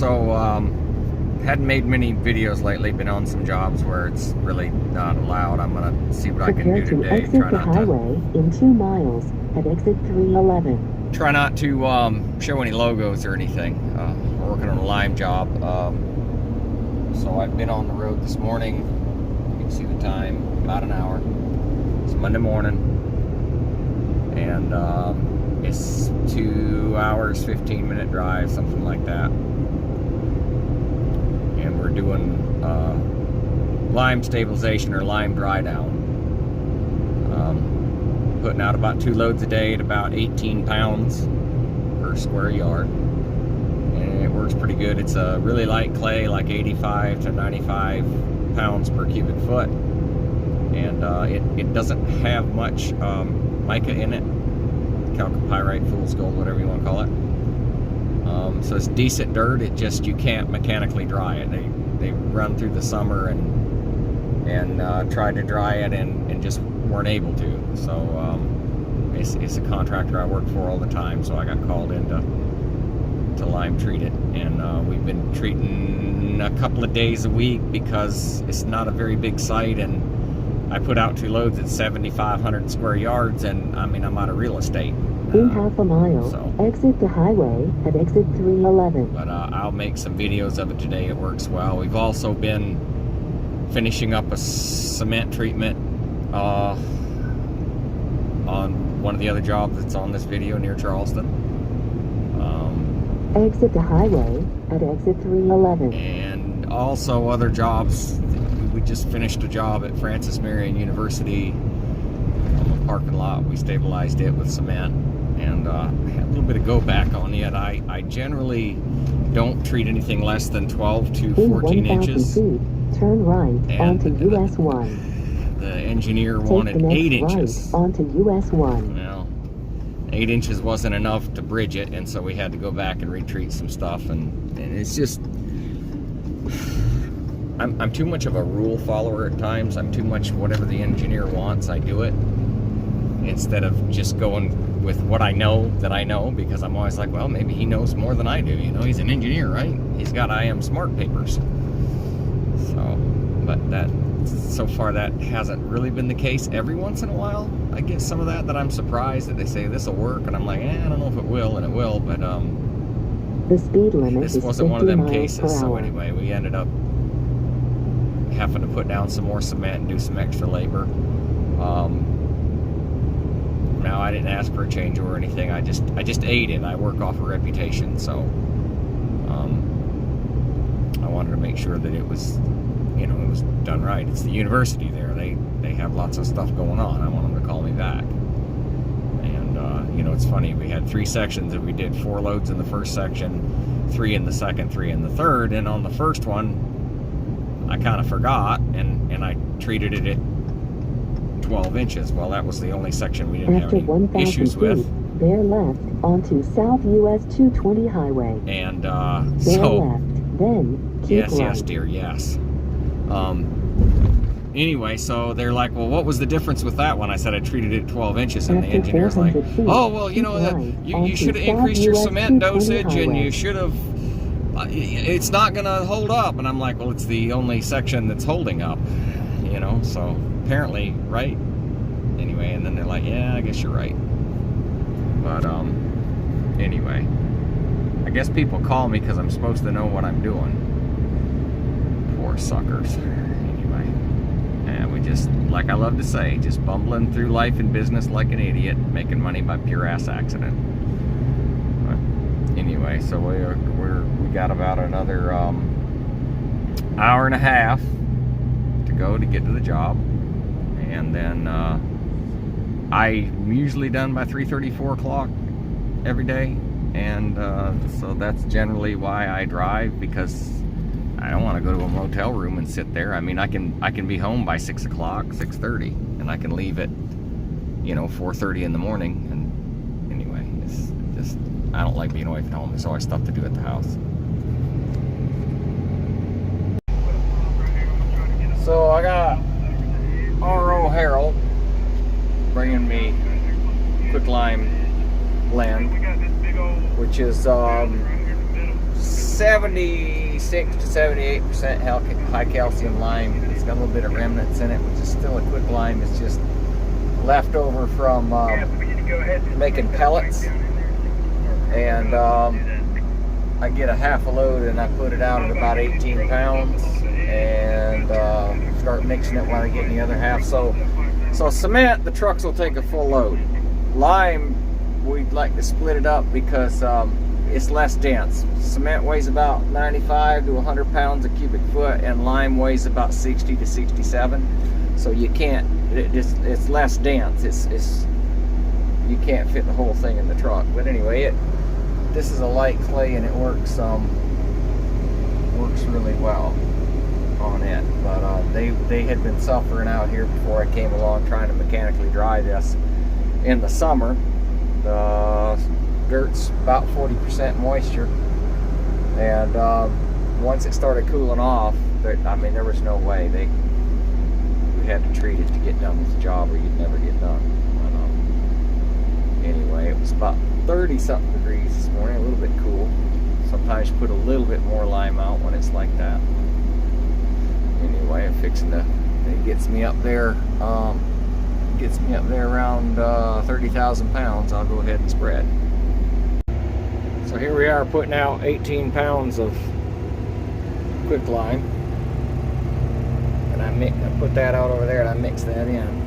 So, hadn't made many videos lately, been on some jobs where it's really not allowed. I'm gonna see what I can do today. Exit the highway in 2 miles at exit 311. Try not to show any logos or anything. We're working on a lime job. So I've been on the road this morning. You can see the time, about an hour. It's Monday morning. And it's 2 hours, 15-minute drive, something like that. And we're doing lime stabilization or lime dry down. Putting out about 2 loads a day at about 18 pounds per square yard. And it works pretty good. It's a really light clay, like 85 to 95 pounds per cubic foot. And it doesn't have much mica in it. Chalcopyrite, fool's gold, whatever you want to call it. So it's decent dirt. It just, you can't mechanically dry it. They run through the summer and tried to dry it and just weren't able to. So it's a contractor I work for all the time. So I got called in to lime treat it, and we've been treating a couple of days a week because it's not a very big site, and I put out 2 loads at 7,500 square yards, and I mean, I'm out of real estate. In half a mile, so exit the highway at exit 311. But I'll make some videos of it today. It works well. We've also been finishing up a cement treatment on one of the other jobs that's on this video near Charleston. Exit the highway at exit 311. And also other jobs. We just finished a job at Francis Marion University on the parking lot. We stabilized it with cement, and had a little bit of go back on it. I generally don't treat anything less than 12 to 14 inches. Feet, turn right onto US 1. The engineer wanted 8 inches. Right onto US 1. Well, 8 inches wasn't enough to bridge it, and so we had to go back and retreat some stuff, and it's just, I'm too much of a rule follower at times. I'm too much whatever the engineer wants, I do it, instead of just going with what I know that I know, because I'm always like, well, maybe he knows more than I do. You know, he's an engineer, right? He's got I am smart papers. So, but so far that hasn't really been the case. Every once in a while I get some of that I'm surprised that they say this will work, and I'm like, I don't know if it will, and it will, but the speed limit this is wasn't one of them cases. So hour. anyway, we ended up having to put down some more cement and do some extra labor. Now, I didn't ask for a change or anything. I just ate it. I work off a reputation, so I wanted to make sure that it was, you know, it was done right. It's the university there. They have lots of stuff going on. I want them to call me back. And you know, it's funny. We had 3 sections, and we did 4 loads in the first section, 3 in the second, 3 in the third. And on the first one, I kind of forgot, and I treated it at 12 inches. Well, that was the only section we didn't have any issues with. Bear left onto South US 220 highway. And bear so left, then keep yes, right. yes, dear, yes. Anyway, so they're like, well, what was the difference with that one? I said I treated it 12 inches, and the engineer's like, oh, well, you know, you should have increased your cement dosage, and you should have, it's not going to hold up. And I'm like, well, it's the only section that's holding up, you know, so apparently, right? Anyway, and then they're like, yeah, I guess you're right. But anyway, I guess people call me because I'm supposed to know what I'm doing. Poor suckers. Anyway, and we just, like I love to say, just bumbling through life and business like an idiot, making money by pure ass accident. But anyway, so we got about another hour and a half to go to get to the job. And then I'm usually done by 3:30, 4 o'clock every day, and so that's generally why I drive, because I don't want to go to a motel room and sit there. I mean, I can be home by 6 o'clock, 6:30, and I can leave at, you know, 4:30 in the morning. And anyway, it's just, I don't like being away from home. There's always stuff to do at the house. So I got R.O. Harold bringing me quicklime blend, which is 76 to 78% high calcium lime. It's got a little bit of remnants in it, which is still a quicklime. It's just left over from making pellets. And I get a half a load and I put it out at about 18 pounds and start mixing it while I get the other half. So cement, the trucks will take a full load. Lime, we'd like to split it up because it's less dense. Cement weighs about 95 to 100 pounds a cubic foot, and lime weighs about 60 to 67. So you can't, it's less dense. It's you can't fit the whole thing in the truck. But anyway, this is a light clay and it works really well on it. But they had been suffering out here before I came along trying to mechanically dry this in the summer. The dirt's about 40% moisture, and once it started cooling off, I mean, there was no way. We had to treat it to get done with the job, or you'd never get done. Anyway, it was about 30-something degrees this morning, a little bit cool. Sometimes you put a little bit more lime out when it's like that. Anyway, I'm fixing to, it gets me up there around 30,000 pounds. I'll go ahead and spread. So here we are putting out 18 pounds of quicklime, and I put that out over there and I mix that in.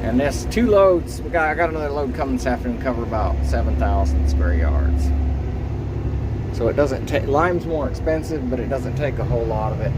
And this 2 loads, I got another load coming this afternoon, cover about 7,000 square yards. So it doesn't take, lime's more expensive, but it doesn't take a whole lot of it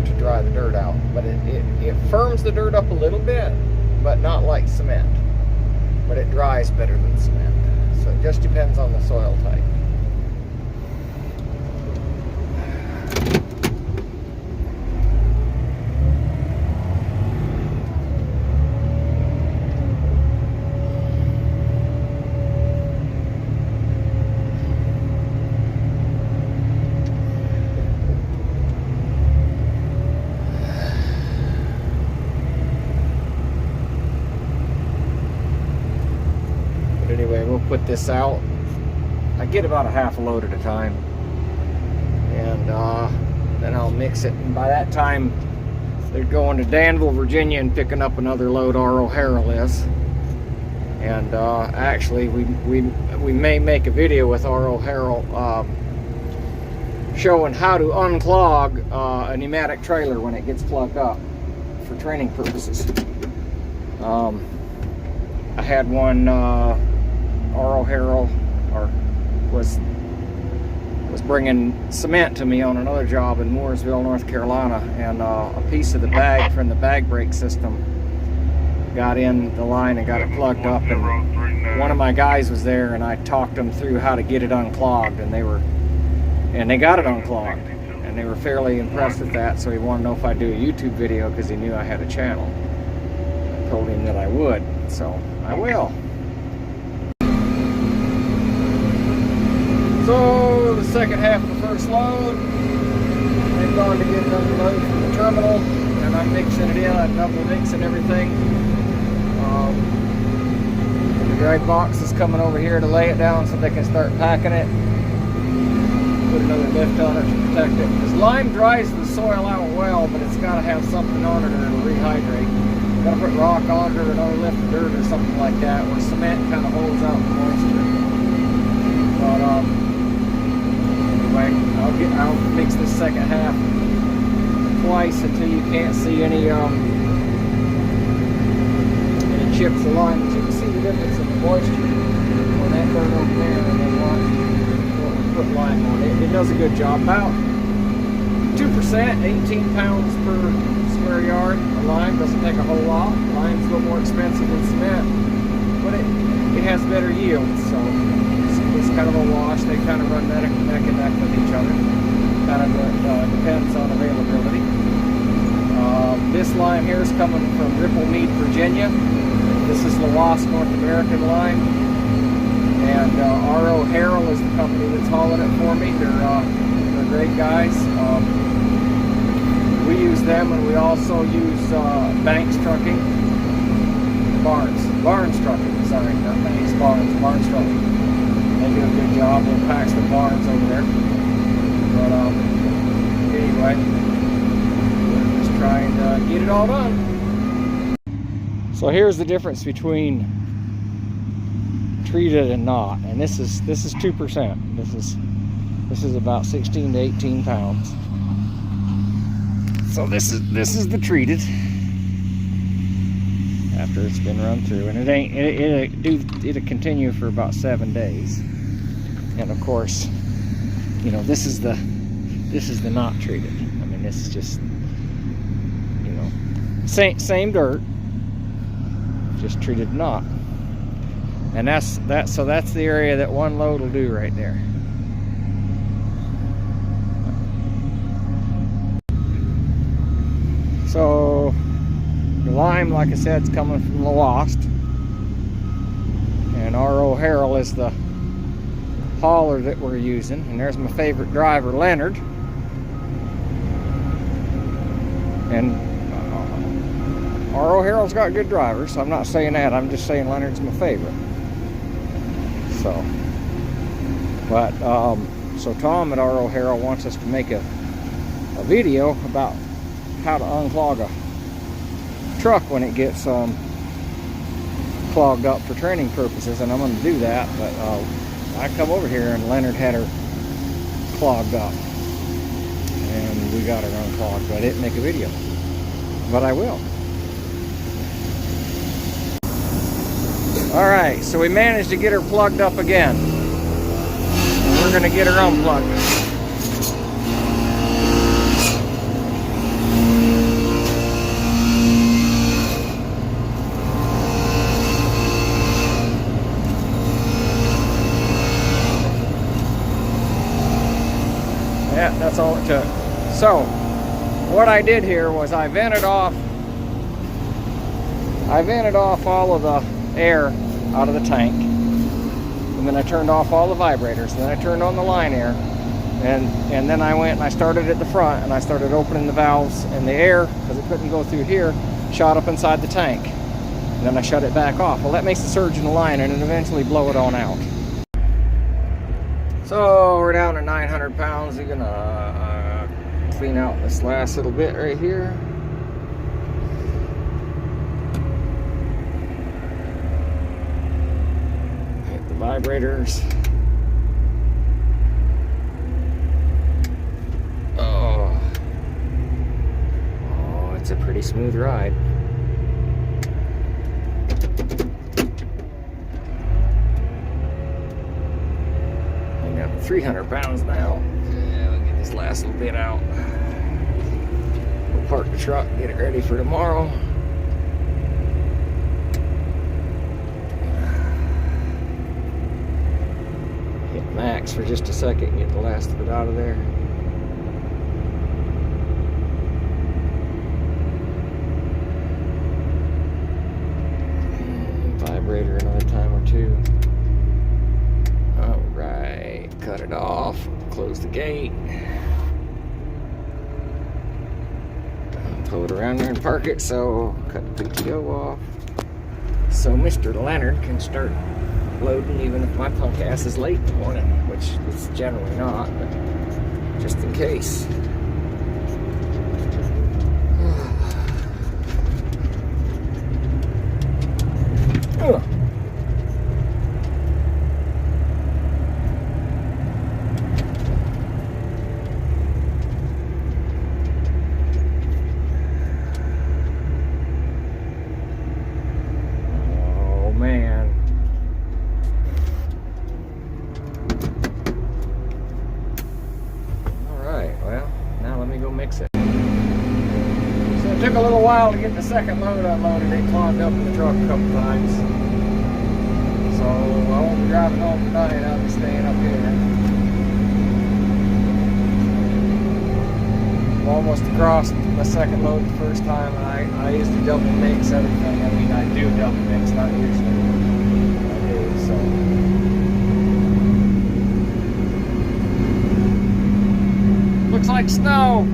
to dry the dirt out. But it firms the dirt up a little bit, but not like cement. But it dries better than cement. So it just depends on the soil type. Anyway, we'll put this out. I get about a half a load at a time, and then I'll mix it. And by that time, they're going to Danville, Virginia, and picking up another load. R.O. Harrell is, and actually, we may make a video with R.O. Harrell showing how to unclog a pneumatic trailer when it gets plugged up for training purposes. I had one. R.O. Harrell was bringing cement to me on another job in Mooresville, North Carolina, and a piece of the bag from the bag brake system got in the line and got it plugged up, and one of my guys was there, and I talked them through how to get it unclogged, and they got it unclogged, and they were fairly impressed with that. So he wanted to know if I'd do a YouTube video because he knew I had a channel. I told him that I would, so I will. So the second half of the first load, they've gone to get another load from the terminal, and I'm mixing it in. I'm double mixing everything. The drag box is coming over here to lay it down so they can start packing it. Put another lift on it to protect it. Because lime dries the soil out well, but it's got to have something on it or it'll rehydrate. Got to put rock on it or another lift of dirt or something like that, where cement kind of holds out the moisture. But anyway, I'll mix this second half twice until you can't see any chips of lime. But you can see the difference in the moisture on that dirt over there, and then what we put lime on it. It does a good job. About 2%, 18 pounds per square yard of lime. Doesn't take a whole lot. Lime's a little more expensive than cement, but it has better yields. So it's kind of a wash. They kind of run neck and neck with each other. Kind of depends on availability. This lime here is coming from Ripplemead, Virginia. This is Lhoist North American lime, and R.O. Harrell is the company that's hauling it for me. They're great guys. We use them, and we also use Banks Trucking, Barnes Trucking. Sorry, not Banks, Barnes Trucking. They job when Paxton Barnes over there. But anyway, we're just trying to get it all done. So here's the difference between treated and not, and this is 2%. This is about 16 to 18 pounds. So this is the treated after it's been run through, and it'll continue for about 7 days. And of course, you know, this is the not treated. I mean, this is just, you know, same dirt, just treated not. And so that's the area that one load will do right there. So the lime, like I said, is coming from Lhoist, and R.O. Harrell is the hauler that we're using. And there's my favorite driver, Leonard. And R.O. Harrell's got good drivers, so I'm not saying that. I'm just saying Leonard's my favorite. So, but so Tom at R.O. Harrell wants us to make a video about how to unclog a truck when it gets clogged up for training purposes, and I'm going to do that. But I come over here and Leonard had her clogged up, and we got her unclogged. But I didn't make a video, but I will. Alright, so we managed to get her plugged up again. And we're going to get her unplugged. Yeah, that's all it took. So, what I did here was I vented off all of the air out of the tank, and then I turned off all the vibrators, and then I turned on the line air, and then I went and I started at the front, and I started opening the valves, and the air, because it couldn't go through here, shot up inside the tank, and then I shut it back off. Well, that makes the surge in the line, and it eventually blow it on out. So we're down to 900 pounds. We're gonna clean out this last little bit right here. Vibrators. Oh, it's a pretty smooth ride. I got 300 pounds now. Yeah, we'll get this last little bit out. We'll park the truck, get it ready for tomorrow. Max for just a second, get the last of it out of there. Vibrator another time or two. Alright, cut it off, close the gate. Pull it around there and park it, so cut the PTO off. So Mr. Leonard can start loading, even if my punk ass is late in the morning, which it's generally not, but just in case. Oh man. Mix it. So it took a little while to get the second load unloaded. It clogged up in the truck a couple times. So I won't be driving home tonight. I'll be staying up here. I'm almost across my second load the first time, and I usually double mix everything. I mean, I do double mix, not usually. I do, so. Looks like snow.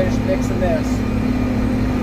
finished mixing this.